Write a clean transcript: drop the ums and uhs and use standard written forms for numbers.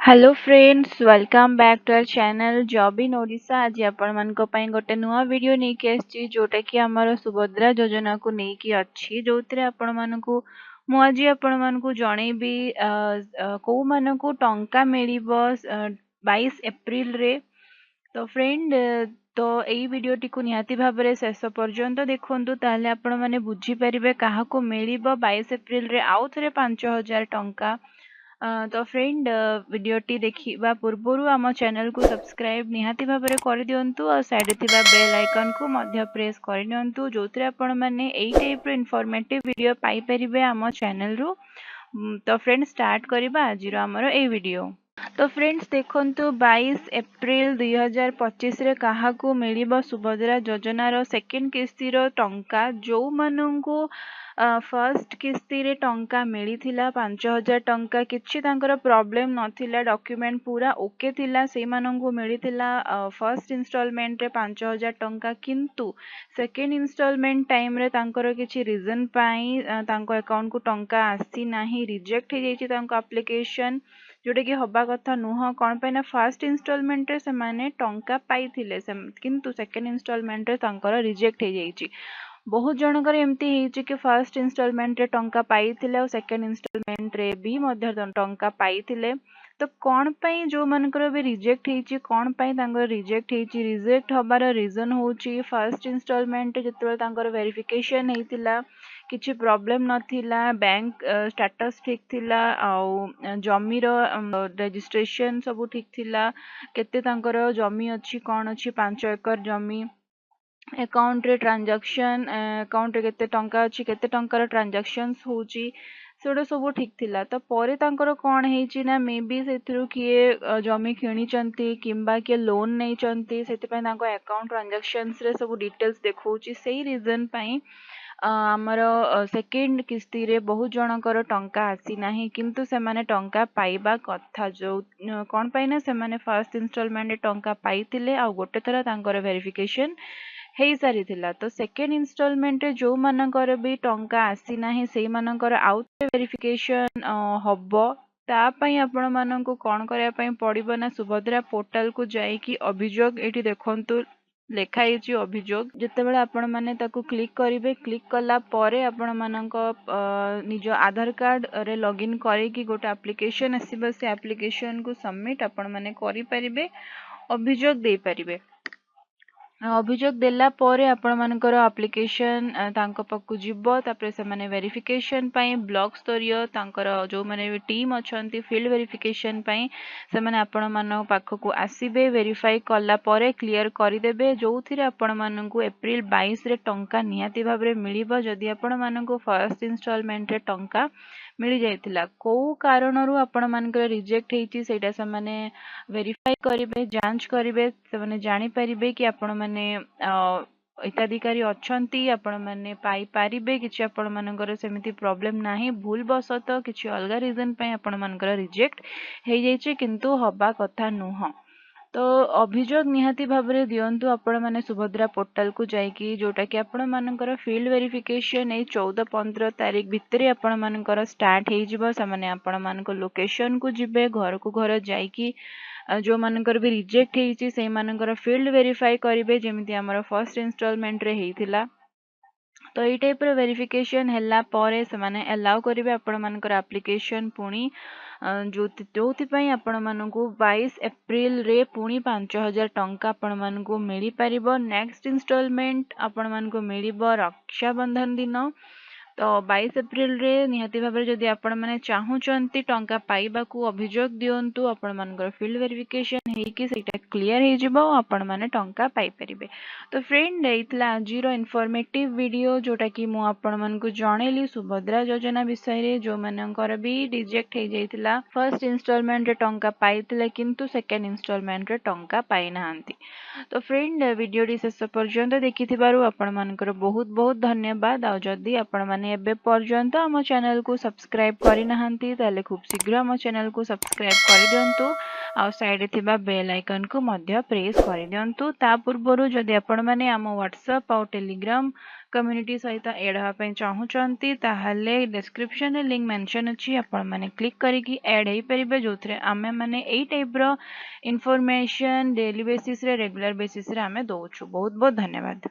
Hello friends welcome back to our channel job in Odisha. आज आपण मानक पई गोटे नुआ वीडियो नहीं के आछि जोटा कि हमर सुभद्रा योजना को नहीं कि अछि जोतरे आपण मानकु मु आज आपण मानकु जणेबी को मानकु टंका मिलिबो 22 एप्रिल रे। तो फ्रेंड तो एई वीडियो टी को निहाती भाबरे शेष पर्यंत देखंतु ताले आपण माने बुझी परिबे काहाको मिलिबो 22 एप्रिल रे आउ थरे 5000 टंका। तो फ्रेंड वीडियोटी देखिबा पूर्वरु आम चैनल को सब्सक्राइब निहाती भाबरे कर दियंतु और साइड थिबा बेल आइकन को मध्य प्रेस कर नियंतु जोतरे आपण माने एई टाइप रो इन्फॉर्मेटिव वीडियो पाई परिबे आम चैनल रु। तो फ्रेंड स्टार्ट करबा आज रो हमरो एई वीडियो। तो फ्रेंड्स देखंतु 22 एप्रिल 2025 रे काहाकू मिलिबो सुभद्रा योजना रो सेकंड किस्ती रो टंका जो मानंकु फर्स्ट किस्ती रे टंका मिलिथिला 5000 टंका किछि तांकर प्रॉब्लम नथिला डॉक्यूमेंट पूरा ओके थिला से मानंकु मिलिथिला फर्स्ट इंस्टॉलमेंट रे 5000 टंका किंतु सेकंड इंस्टॉलमेंट टाइम रे तांकर किछि रीजन पाई तांको अकाउंट को टंका आसी नाही रिजेक्ट हे जायछि तांको एप्लीकेशन जोटा कि हवा कथा नुह कौन पे ना फर्स्ट इंस्टॉलमेंट रे से माने टंका पाई थिले किंतु सेकंड इंस्टॉलमेंट रे तांकर रिजेक्ट हे जायछि। बहुत जनकर एमती हेछि कि फर्स्ट इंस्टॉलमेंट रे टंका पाई थिले और सेकंड इंस्टॉलमेंट रे भी मध्य टंका पाई थिले। तो कौन पाई जो मानकर भी रिजेक्ट हेछि कौन पाई तांकर रिजेक्ट हेछि रिजेक्ट हबार रीजन होछि फर्स्ट इंस्टॉलमेंट जतबे तांकर वेरिफिकेशन हेतिला किछि प्रॉब्लम नथिला बैंक स्टेटस ठीक थिला आ जमीर रजिस्ट्रेशन सब ठीक थिला केते तांकर जमी अछि कोन अछि 5 एकर जमी अकाउंट रे ट्रांजैक्शन अकाउंट रे केते टंका अछि केते टंकार ट्रांजैक्शंस होची सेडो सब ठीक थिला। तो परे तांकर कोन हेची ना मे बी सेथरु किए जमी किनी चंती किंबा के लोन नै चंती सेति पय तांको अकाउंट ट्रांजैक्शंस रे सब डिटेल्स देखौची सेही रीजन पय आमर सेकेंड किस्ती रे बहुत जनकर टंका आसी नाही किंतु से माने टंका पाइबा कथा जो कोन पय ना से माने फर्स्ट इंस्टॉलमेंट रे टंका पाइतिले आ गोटे थरा तांकर वेरिफिकेशन हेई सारी थिला। तो सेकेंड इंस्टॉलमेंट रे जो मानकर भी टंका आसी नाही सेई मानकर आउट वेरिफिकेशन हबो ता पई आपण माननको कोन करया पई पड़िबो ना सुभद्रा पोर्टल को जाई कि अभियोग एठी देखंतु लेखा हेछि अभियोग जेतेबेले आपण माने ताकू क्लिक करिवे क्लिक कला परे आपण माननको निज आधार कार्ड रे लॉगिन करे कि गोटे एप्लीकेशन आसीबो से एप्लीकेशन को सबमिट आपण माने करि परिबे अभियोग दे परिबे। अभियोग देला परे आपण मानकर एप्लीकेशन तांको पक्कु जिवो तापरे से माने वेरिफिकेशन पई ब्लॉक स्तरीय तांकर जो माने टीम अछंती फील्ड वेरिफिकेशन पई से माने आपण मानो पाखकु आसीबे वेरीफाई कला परे क्लियर करि देबे जोथिरे आपण मानकु एप्रिल 22 रे टंका नियाती भाबरे मिलिबो जदि आपण मानकु फर्स्ट इंस्टॉलमेंट रे टंका मिली जायतिला को कारणरू आपण मानकर रिजेक्ट हेछि सेटा से माने वेरीफाई करिवे जांच करिवे से माने जानि परिबे कि आपण माने हिताधिकारी अछंती आपण माने पाई पारिबे किछि आपण मानकर सेमिति प्रॉब्लम नाही भूल बसत किछि अलगा रीजन पय आपण मानकर रिजेक्ट हे जायछि किंतु हबा कथा नुह। तो अभियोग निहाती भाबरे दियंतु आपण माने सुभद्रा पोर्टल को जाईकी जोटा कि आपण मानकर फील्ड वेरिफिकेशन ए 14-15 तारीख भितरे आपण मानकर स्टार्ट हे जिवो से माने आपण मानकर लोकेशन को जिबे घर को घर जाईकी जो मानकर भी रिजेक्ट हेछि से मानकर फील्ड वेरीफाई करिवे जेमिति हमर फर्स्ट इंस्टॉलमेंट रे हेतिला। तो ये टाइप रो वेरिफिकेशन हैला परे से माने अलाउ करिवे आपण मानकर एप्लीकेशन पुणी जोथि पई आपण मानकु 22 एप्रिल रे पुणी 5000 टंका आपण मानकु मिली परिबो। नेक्स्ट इंस्टॉलमेंट आपण मानकु मिलिबो रक्षा बंधन दिन। तो 22 एप्रिल रे निहाती भाबरे जदि आपण माने चाहुचंती टंका पाइबा को अभियोग दियंतु आपण मानकर फील्ड वेरिफिकेशन हे कि सेटा क्लियर हे जिवो आपण माने टंका पाई परिबे। तो फ्रेंड एइतला आजिरो इन्फॉर्मेटिव वीडियो जोटा कि मु आपण मानकु जणेली सुभद्रा योजना विषय रे जो मानकर भी रिजेक्ट हे जाइतिला फर्स्ट इंस्टॉलमेंट रे टंका पाइतिले किंतु सेकंड इंस्टॉलमेंट रे टंका पाई नाहंती। तो फ्रेंड वीडियो डी शेष पर्यंत देखिथिबारु आपण मानकर बहुत बहुत धन्यवाद। आ जदि आपण माने एबे पर्यंत आम चैनल को सब्सक्राइब करि नाहंती ताले खूब शीघ्र आम चैनल को सब्सक्राइब कर दियंतु आउ साइड थिबा बेल आइकन को मध्य प्रेस कर दियंतु। ता पूर्वरु जदि आपण माने आम व्हाट्सएप और टेलीग्राम कम्युनिटी सहित ऐड होगा ପାଇଁ चाहूचंती ताहले डिस्क्रिप्शन रे लिंक मेंशन अछि, आपण माने क्लिक करिकि ऐड हेई परिबे, जोथरे आमे माने एई टाइप रो इन्फॉर्मेशन डेली बेसिस रे रेगुलर बेसिस रे आमे दोछु। बहुत बहुत धन्यवाद।